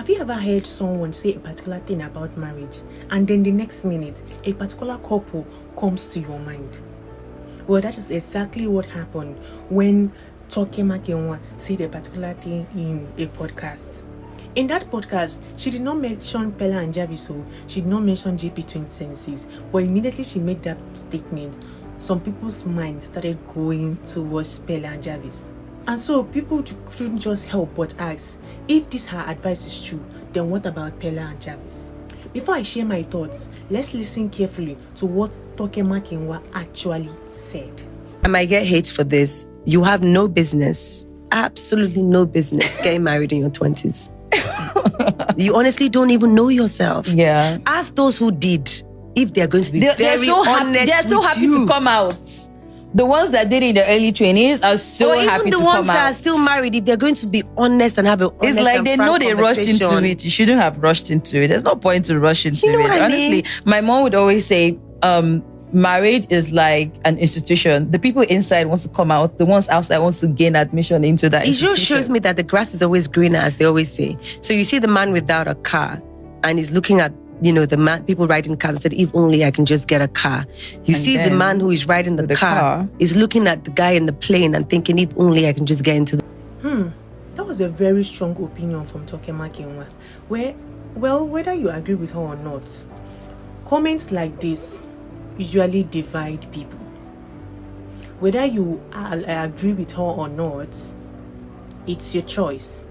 Have you ever heard someone say a particular thing about marriage and then the next minute a particular couple comes to your mind? Well, that is exactly what happened when Toke Makinwa said a particular thing in a podcast. In that podcast, she did not mention Peller and Jarvis, she did not mention JP 2076, but immediately she made that statement, some people's minds started going towards Peller and Jarvis. And so people couldn't just help but ask, if this her advice is true, then what about Peller and Jarvis? Before I share my thoughts, let's listen carefully to what Toke Makinwa actually said. I might get hate for this. You have no business, absolutely no business getting married in your 20s. You honestly don't even know yourself. Yeah. Ask those who did if they're going to be very so honest. They're so happy you. to come out. The ones that did it in the early 20s are so happy to come out. Even the ones that are still married, if they're going to be honest and have an honest it's like and they frank know they rushed into conversation. it. You shouldn't have rushed into it. There's no point to rush into You know it. what I Honestly, mean? my mom would always say, marriage is like an institution. The people inside wants to come out. The ones outside wants to gain admission into that It institution. just shows me that the grass is always greener, as they always say. So you see the man without a car and he's looking at, the man, people riding cars and said, if only I can just get a car. You And see the then man who is riding the car is looking at the guy in the plane and thinking, if only I can just get into the... That was a very strong opinion from Toke Makinwa. Whether you agree with her or not, comments like this usually divide people. Whether you agree with her or not, it's your choice.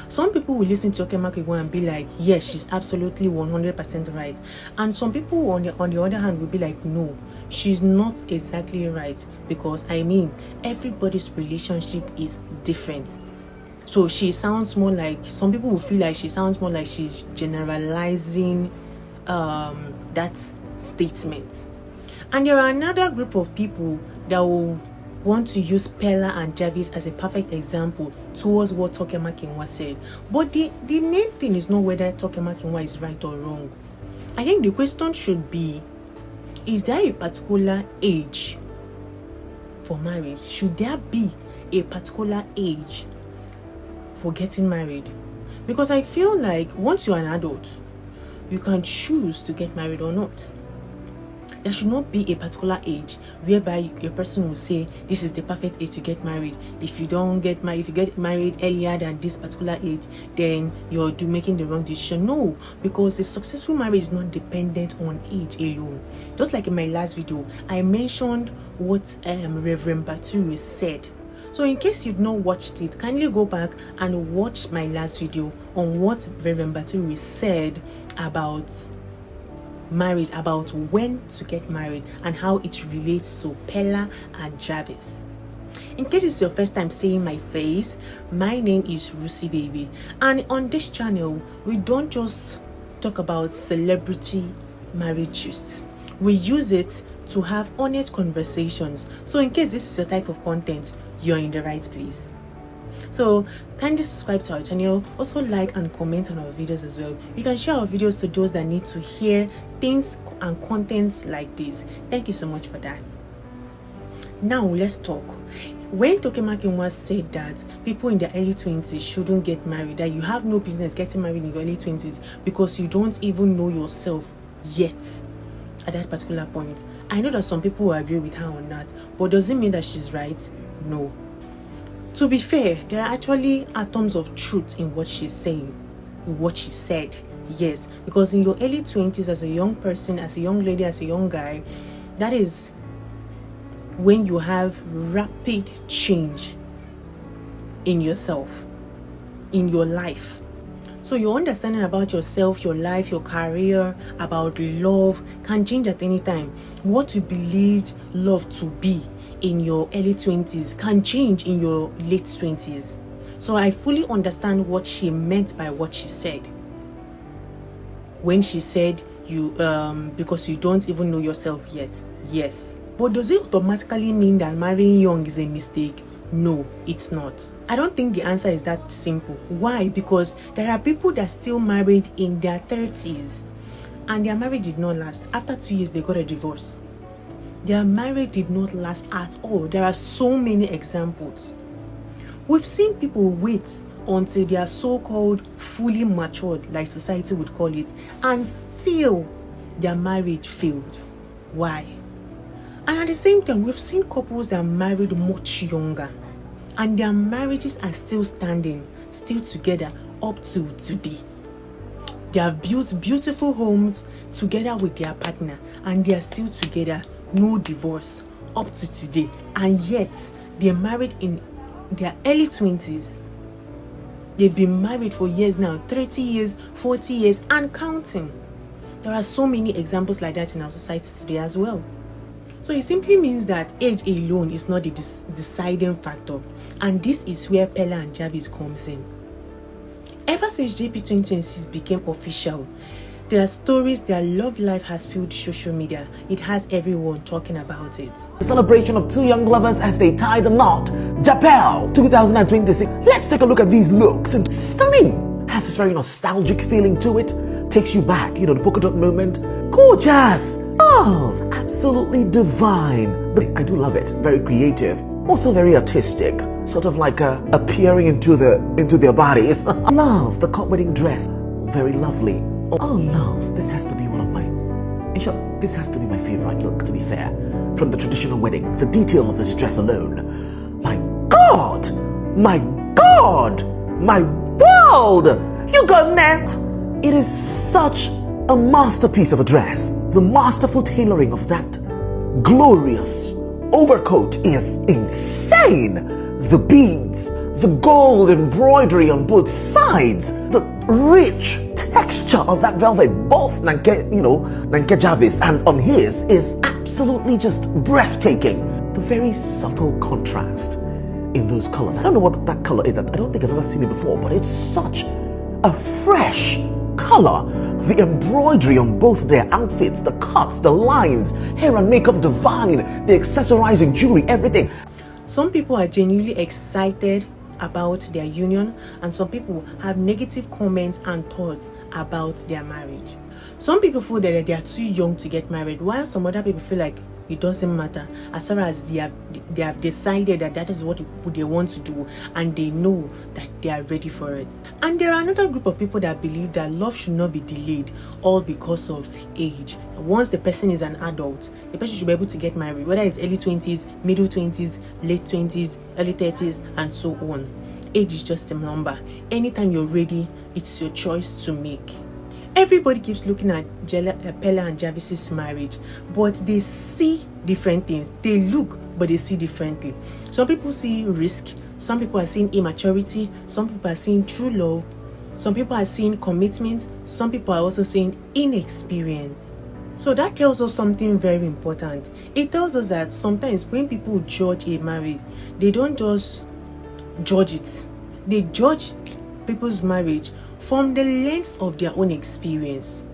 Some people will listen to Toke Makinwa and be like, yes, she's absolutely 100% right. And some people on the other hand will be like, no, she's not exactly right. Because everybody's relationship is different. So she sounds more like, some people will feel like she sounds more like she's generalizing that statement. And there are another group of people that will want to use Peller and Jarvis as a perfect example towards what Toke Makinwa said. But the main thing is not whether Toke Makinwa is right or wrong. I think the question should be, is there a particular age for marriage? Should there be a particular age for getting married? Because I feel like once you're an adult, you can choose to get married or not. There should not be a particular age whereby a person will say this is the perfect age to get married. If you don't get married, if you get married earlier than this particular age, then you're making the wrong decision. No, because the successful marriage is not dependent on age alone. Just like in my last video, I mentioned what Reverend Baturi said. So in case you've not watched it, kindly go back and watch my last video on what Reverend Baturi said about marriage, about when to get married and how it relates to Peller and Jarvis. In case it's your first time seeing my face, my name is Rusi Baby, and on this channel we don't just talk about celebrity marriage gist. We use it to have honest conversations. So in case this is your type of content, you're in the right place. So kindly subscribe to our channel, also like and comment on our videos as well. You can share our videos to those that need to hear things and contents like this. Thank you so much for that. Now let's talk. When Toke Makinwa said that people in their early 20s shouldn't get married, that you have no business getting married in your early 20s because you don't even know yourself yet at that particular point, I know that some people will agree with her on that, but does it mean that she's right? No. To be fair, there are actually atoms of truth in what she's saying, in what she said. Yes, because in your early 20s, as a young person, as a young lady, as a young guy, that is when you have rapid change in yourself, in your life. So your understanding about yourself, your life, your career, about love can change at any time. What you believed love to be in your early 20s can change in your late 20s. So I fully understand what she meant by what she said. When she said you because you don't even know yourself yet. Yes. But does it automatically mean that marrying young is a mistake? No, it's not. I don't think the answer is that simple. Why? Because there are people that still married in their 30s and their marriage did not last. After 2 years, they got a divorce. Their marriage did not last at all. There are so many examples. We've seen people wait until they are so-called fully matured, like society would call it, and still their marriage failed. Why? And at the same time, we've seen couples that are married much younger, and their marriages are still standing, still together up to today. They have built beautiful homes together with their partner, and they are still together, no divorce, up to today. And yet, they're married in their early 20s. They've been married for years now, 30 years, 40 years, and counting. There are so many examples like that in our society today as well. So it simply means that age alone is not the deciding factor. And this is where Peller and Jarvis comes in. Ever since JP 2026 became official, their stories, their love life has filled social media. It has everyone talking about it. The celebration of two young lovers as they tie the knot. Japel 2026. Let's take a look at these looks. And stunning. Has this very nostalgic feeling to it. Takes you back, the polka dot moment. Gorgeous. Oh, absolutely divine. I do love it. Very creative. Also very artistic. Sort of like appearing into their bodies. Love the court wedding dress. Very lovely. Oh, love. This has to be one of my... In short, this has to be my favorite look, to be fair. From the traditional wedding. The detail of this dress alone. My God! My God! My world! You got net! It is such a masterpiece of a dress. The masterful tailoring of that glorious overcoat is insane. The beads, the gold embroidery on both sides, the rich texture of that velvet, both Toke Jarvis and on his, is absolutely just breathtaking. The very subtle contrast in those colors. I don't know what that color is. I don't think I've ever seen it before, but it's such a fresh color. The embroidery on both their outfits, the cuts, the lines, hair and makeup divine, the accessorizing jewelry, everything. Some people are genuinely excited about their union, and some people have negative comments and thoughts about their marriage. Some people feel that they are too young to get married, while some other people feel like it doesn't matter as far as they have decided that is what they want to do, and they know that they are ready for it. And there are another group of people that believe that love should not be delayed, all because of age. Once the person is an adult, the person should be able to get married, whether it's early 20s, middle 20s, late 20s, early 30s, and so on. Age is just a number. Anytime you're ready, it's your choice to make. Everybody keeps looking at Peller and Jarvis's marriage, but they see different things. They look, but they see differently. Some people see risk. Some people are seeing immaturity. Some people are seeing true love. Some people are seeing commitment. Some people are also seeing inexperience. So that tells us something very important. It tells us that sometimes when people judge a marriage, they don't just judge it. They judge people's marriage from the lens of their own experience.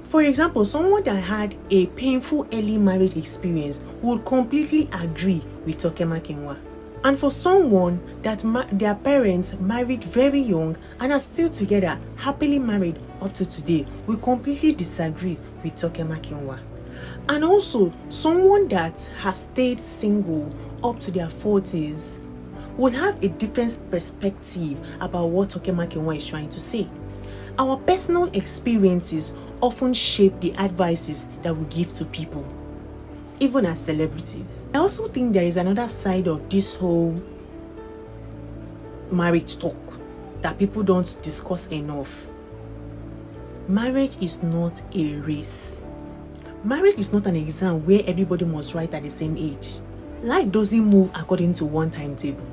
For example, someone that had a painful early marriage experience would completely agree with Toke Makinwa. And for someone that their parents married very young and are still together, happily married up to today, will completely disagree with Toke Makinwa. And also, someone that has stayed single up to their 40s would have a different perspective about what Toke Makinwa is trying to say. Our personal experiences often shape the advices that we give to people, even as celebrities. I also think there is another side of this whole marriage talk that people don't discuss enough. Marriage is not a race. Marriage is not an exam where everybody must write at the same age. Life doesn't move according to one timetable.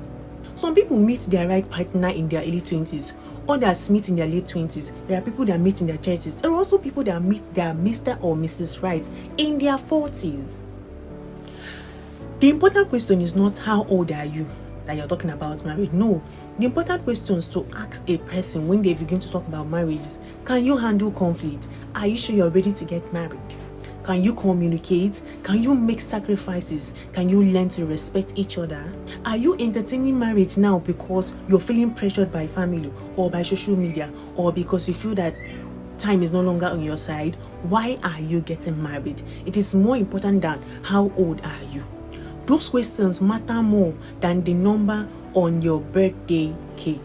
Some people meet their right partner in their early 20s, others meet in their late 20s. There are people that meet in their 30s. There are also people that meet their Mr. or Mrs. Right in their 40s. The important question is not how old are you that you're talking about marriage. No, the important questions to ask a person when they begin to talk about marriage is, can you handle conflict? Are you sure you're ready to get married? Can you communicate? Can you make sacrifices? Can you learn to respect each other? Are you entertaining marriage now because you're feeling pressured by family or by social media, or because you feel that time is no longer on your side? Why are you getting married? It is more important than how old are you. Those questions matter more than the number on your birthday cake.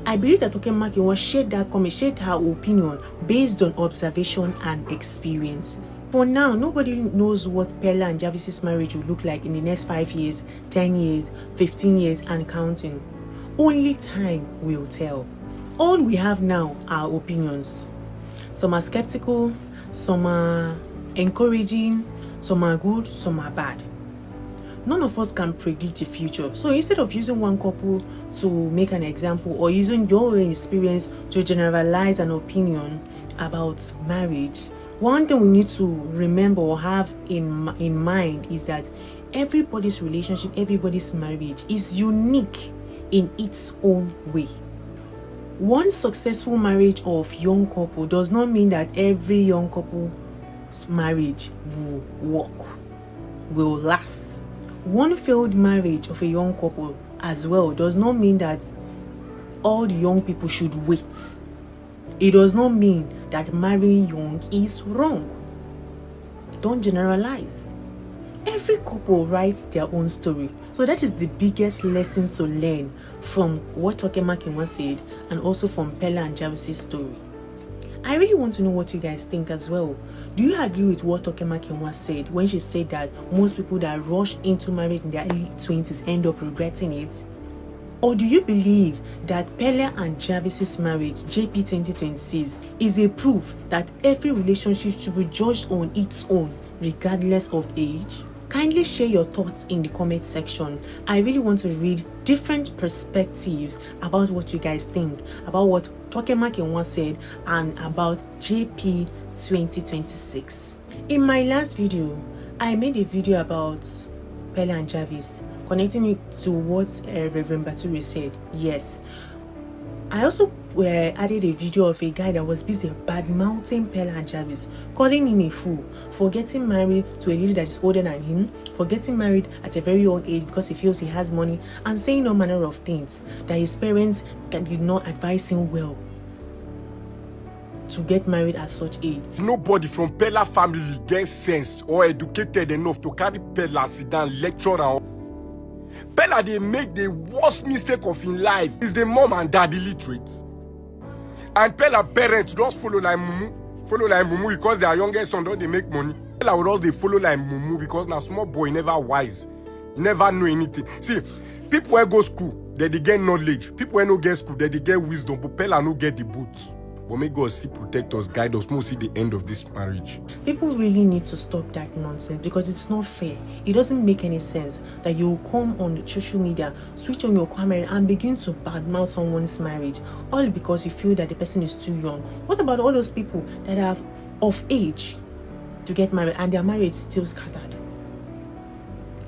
I believe that Toke Makinwa shared that comment, shared her opinion based on observation and experiences. For now, nobody knows what Peller and Jarvis's marriage will look like in the next 5 years, 10 years, 15 years and counting. Only time will tell. All we have now are opinions. Some are skeptical, some are encouraging, some are good, some are bad. None of us can predict the future. So instead of using one couple to make an example or using your own experience to generalize an opinion about marriage, one thing we need to remember or have in mind is that everybody's relationship, everybody's marriage is unique in its own way. One successful marriage of young couple does not mean that every young couple's marriage will work, will last. One failed marriage of a young couple as well does not mean that all the young people should wait. It does not mean that marrying young is wrong. Don't generalize. Every couple writes their own story. So that is the biggest lesson to learn from what Toke Makinwa said and also from Peller and Jarvis' story. I really want to know what you guys think as well. Do you agree with what Toke Makinwa said when she said that most people that rush into marriage in their early 20s end up regretting it? Or do you believe that Peller and Jarvis' marriage, JP 2026, is a proof that every relationship should be judged on its own, regardless of age? Kindly share your thoughts in the comment section. I really want to read different perspectives about what you guys think, about what Toke Makinwa said, and about JP 2026. In my last video, I made a video about Peller and Jarvis, connecting it to what Reverend Baturi said. Yes, I also added a video of a guy that was busy bad-mouthing Peller and Jarvis, calling him a fool for getting married to a lady that is older than him, for getting married at a very young age because he feels he has money, and saying all manner of things that his parents did not advise him well to get married at such age. Nobody from Peller family gets sense or educated enough to carry Peller sit down lecture and Peller, they make the worst mistake of his life is the mom and dad illiterate. And Peller parents just follow like mumu because their youngest son don't they make money. Peller would also they follow like mumu because now small boy never wise, never know anything. See, people who go school, they get knowledge. People who no get school, they get wisdom, but Peller no get the boots. But may God see, protect us, guide us, most see the end of this marriage. People really need to stop that nonsense because it's not fair. It doesn't make any sense that you come on the social media, switch on your camera and begin to badmouth someone's marriage all because you feel that the person is too young. What about all those people that are of age to get married and their marriage is still scattered?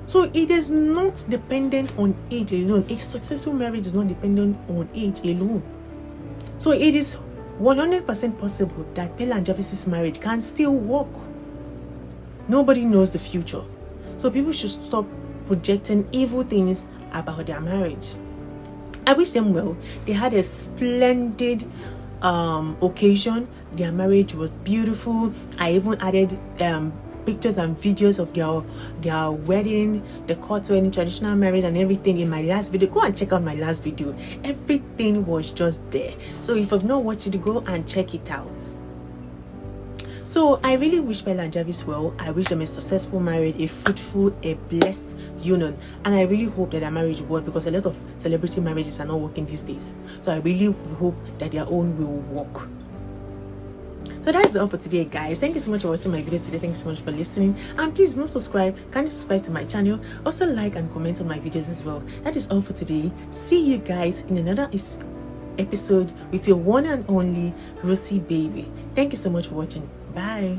So it is not dependent on age alone. A successful marriage is not dependent on age alone. So it is 100% possible that Peller and Jarvis' marriage can still work. Nobody knows the future. So people should stop projecting evil things about their marriage. I wish them well. They had a splendid occasion. Their marriage was beautiful. I even added pictures and videos of their wedding, the court wedding, traditional marriage and everything in my last video. Go and check out my last video. Everything was just there. So if you've not watched it, go and check it out. So I really wish Peller and Jarvis well. I wish them a successful marriage, a fruitful, a blessed union, and I really hope that their marriage will work because a lot of celebrity marriages are not working these days. So I really hope that their own will work. So that's all for today, guys. Thank you so much for watching my video today. Thank you so much for listening, and please don't subscribe. Can you subscribe to my channel? Also like and comment on my videos as well. That is all for today. See you guys in another episode with your one and only Rosie baby. Thank you so much for watching. Bye.